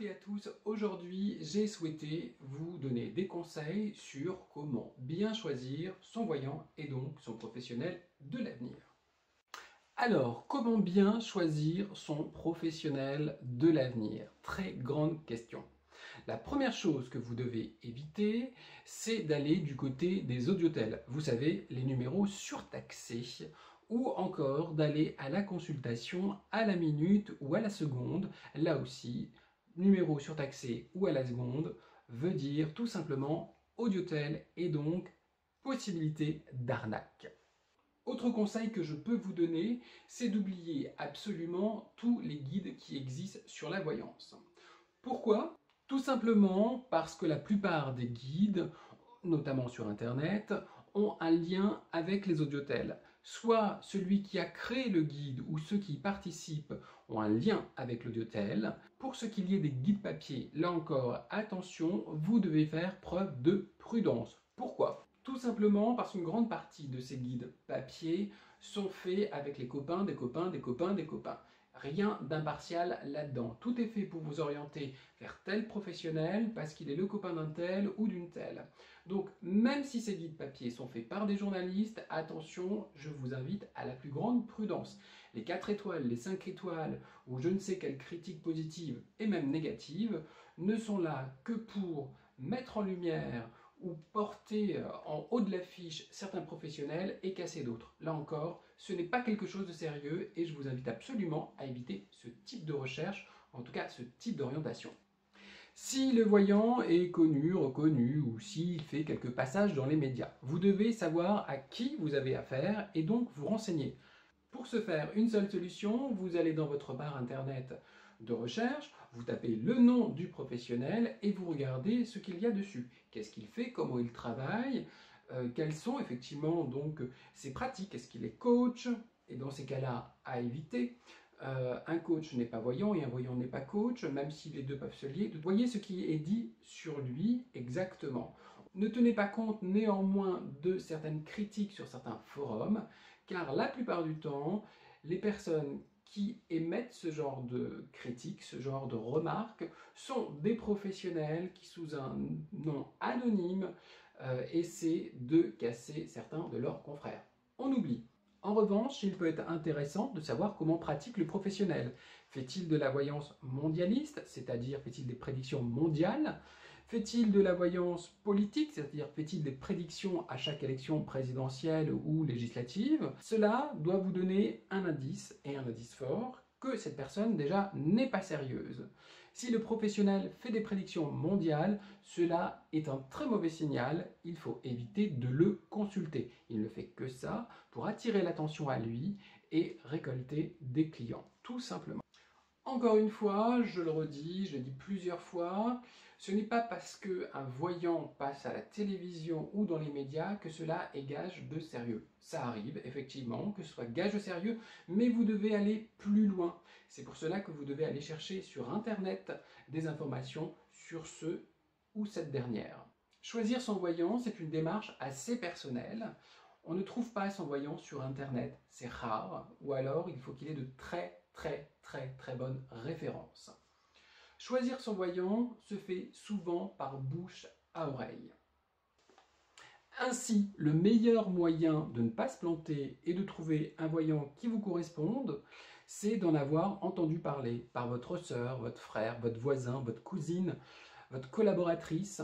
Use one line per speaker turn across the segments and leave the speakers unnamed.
et à tous, aujourd'hui j'ai souhaité vous donner des conseils sur comment bien choisir son voyant et donc son professionnel de l'avenir. Alors, comment bien choisir son professionnel de l'avenir? Très grande question. La première chose que vous devez éviter, c'est d'aller du côté des audiotels. Vous savez, les numéros surtaxés ou encore d'aller à la consultation à la minute ou à la seconde. Là aussi, numéro surtaxé ou à la seconde veut dire tout simplement audiotel et donc possibilité d'arnaque. Autre conseil que je peux vous donner, c'est d'oublier absolument tous les guides qui existent sur la voyance. Pourquoi? Tout simplement parce que la plupart des guides, notamment sur Internet, ont un lien avec les audiotels. Soit celui qui a créé le guide ou ceux qui y participent ont un lien avec l'audiotel. Pour ce qu'il y ait des guides papier, là encore, attention, vous devez faire preuve de prudence. Pourquoi? Tout simplement parce qu'une grande partie de ces guides papier sont faits avec les copains, des copains, des copains, des copains. Rien d'impartial là-dedans. Tout est fait pour vous orienter vers tel professionnel parce qu'il est le copain d'un tel ou d'une telle. Donc, même si ces guides papier sont faits par des journalistes, attention, je vous invite à la plus grande prudence. Les 4 étoiles, les 5 étoiles ou je ne sais quelle critique positive et même négative ne sont là que pour mettre en lumière ou porter en haut de l'affiche certains professionnels et casser d'autres. Là encore, ce n'est pas quelque chose de sérieux et je vous invite absolument à éviter ce type de recherche, en tout cas ce type d'orientation. Si le voyant est connu, reconnu ou s'il fait quelques passages dans les médias, vous devez savoir à qui vous avez affaire et donc vous renseigner. Pour ce faire, une seule solution, vous allez dans votre barre internet de recherche, vous tapez le nom du professionnel et vous regardez ce qu'il y a dessus. Qu'est-ce qu'il fait, comment il travaille, quelles sont effectivement donc ses pratiques, est-ce qu'il est coach, et dans ces cas-là, à éviter. Un coach n'est pas voyant et un voyant n'est pas coach, même si les deux peuvent se lier. Voyez ce qui est dit sur lui exactement. Ne tenez pas compte néanmoins de certaines critiques sur certains forums, car la plupart du temps, les personnes qui émettent ce genre de critiques, ce genre de remarques, sont des professionnels qui, sous un nom anonyme, essaient de casser certains de leurs confrères. On oublie. En revanche, il peut être intéressant de savoir comment pratique le professionnel. Fait-il de la voyance mondialiste, c'est-à-dire fait-il des prédictions mondiales? Fait-il de la voyance politique, c'est-à-dire fait-il des prédictions à chaque élection présidentielle ou législative? Cela doit vous donner un indice, et un indice fort, que cette personne déjà n'est pas sérieuse. Si le professionnel fait des prédictions mondiales, cela est un très mauvais signal, il faut éviter de le consulter. Il ne fait que ça pour attirer l'attention à lui et récolter des clients, tout simplement. Encore une fois, je le redis, je l'ai dit plusieurs fois, ce n'est pas parce qu'un voyant passe à la télévision ou dans les médias que cela est gage de sérieux. Ça arrive, effectivement, que ce soit gage de sérieux, mais vous devez aller plus loin. C'est pour cela que vous devez aller chercher sur Internet des informations sur ce ou cette dernière. Choisir son voyant, c'est une démarche assez personnelle. On ne trouve pas son voyant sur Internet, c'est rare, ou alors il faut qu'il ait de très bonnes références. Choisir son voyant se fait souvent par bouche à oreille. Ainsi, le meilleur moyen de ne pas se planter et de trouver un voyant qui vous corresponde, c'est d'en avoir entendu parler par votre sœur, votre frère, votre voisin, votre cousine, votre collaboratrice,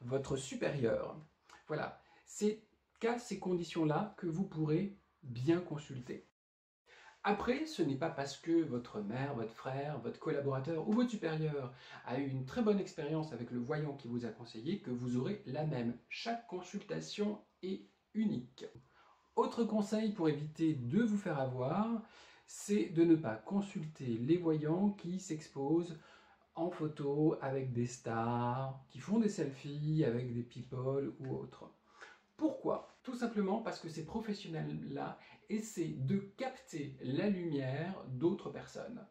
votre supérieur. Voilà, c'est qu'à ces conditions-là que vous pourrez bien consulter. Après, ce n'est pas parce que votre mère, votre frère, votre collaborateur ou votre supérieur a eu une très bonne expérience avec le voyant qui vous a conseillé que vous aurez la même. Chaque consultation est unique. Autre conseil pour éviter de vous faire avoir, c'est de ne pas consulter les voyants qui s'exposent en photo avec des stars, qui font des selfies avec des people ou autres. Pourquoi? Tout simplement parce que ces professionnels-là essaient de capter la lumière d'autres personnes.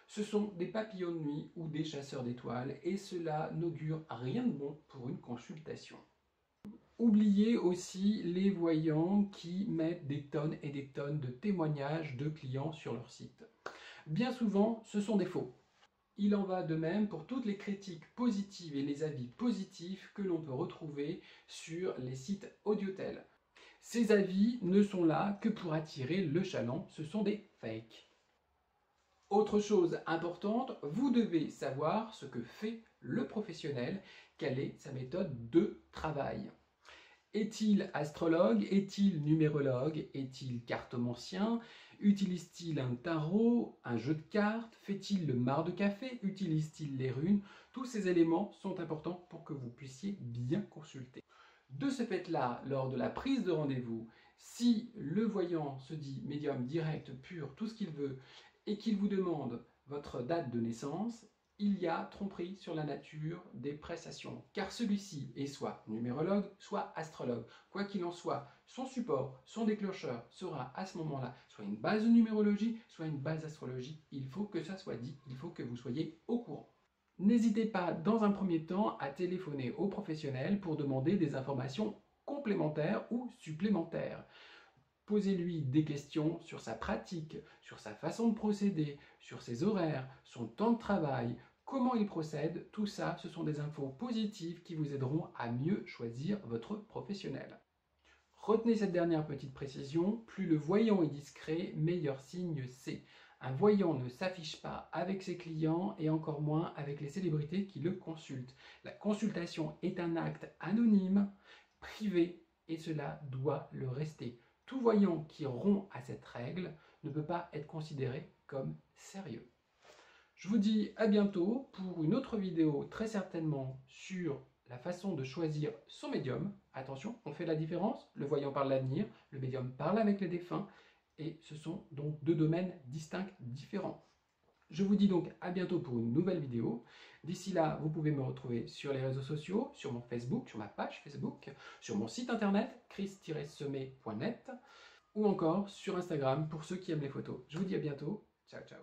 Ce sont des papillons de nuit ou des chasseurs d'étoiles et cela n'augure rien de bon pour une consultation. Oubliez aussi les voyants qui mettent des tonnes et des tonnes de témoignages de clients sur leur site. Bien souvent, ce sont des faux. Il en va de même pour toutes les critiques positives et les avis positifs que l'on peut retrouver sur les sites Audiotel. Ces avis ne sont là que pour attirer le chaland, ce sont des fakes. Autre chose importante, vous devez savoir ce que fait le professionnel, quelle est sa méthode de travail. Est-il astrologue? Est-il numérologue? Est-il cartomancien? Utilise-t-il un tarot? Un jeu de cartes? Fait-il le marc de café? Utilise-t-il les runes? Tous ces éléments sont importants pour que vous puissiez bien consulter. De ce fait-là, lors de la prise de rendez-vous, si le voyant se dit médium direct, pur, tout ce qu'il veut, et qu'il vous demande votre date de naissance, il y a tromperie sur la nature des prestations, car celui-ci est soit numérologue, soit astrologue. Quoi qu'il en soit, son support, son déclencheur sera à ce moment-là soit une base de numérologie, soit une base d'astrologie. Il faut que ça soit dit, il faut que vous soyez au courant. N'hésitez pas dans un premier temps à téléphoner au professionnel pour demander des informations complémentaires ou supplémentaires. Posez-lui des questions sur sa pratique, sur sa façon de procéder, sur ses horaires, son temps de travail, comment il procède. Tout ça, ce sont des infos positives qui vous aideront à mieux choisir votre professionnel. Retenez cette dernière petite précision, plus le voyant est discret, meilleur signe c'est. Un voyant ne s'affiche pas avec ses clients et encore moins avec les célébrités qui le consultent. La consultation est un acte anonyme, privé, et cela doit le rester. Tout voyant qui rompt à cette règle ne peut pas être considéré comme sérieux. Je vous dis à bientôt pour une autre vidéo très certainement sur la façon de choisir son médium. Attention, on fait la différence, le voyant parle l'avenir, le médium parle avec les défunts, et ce sont donc deux domaines distincts, différents. Je vous dis donc à bientôt pour une nouvelle vidéo. D'ici là, vous pouvez me retrouver sur les réseaux sociaux, sur mon Facebook, sur ma page Facebook, sur mon site internet chris-semet.net ou encore sur Instagram pour ceux qui aiment les photos. Je vous dis à bientôt. Ciao, ciao.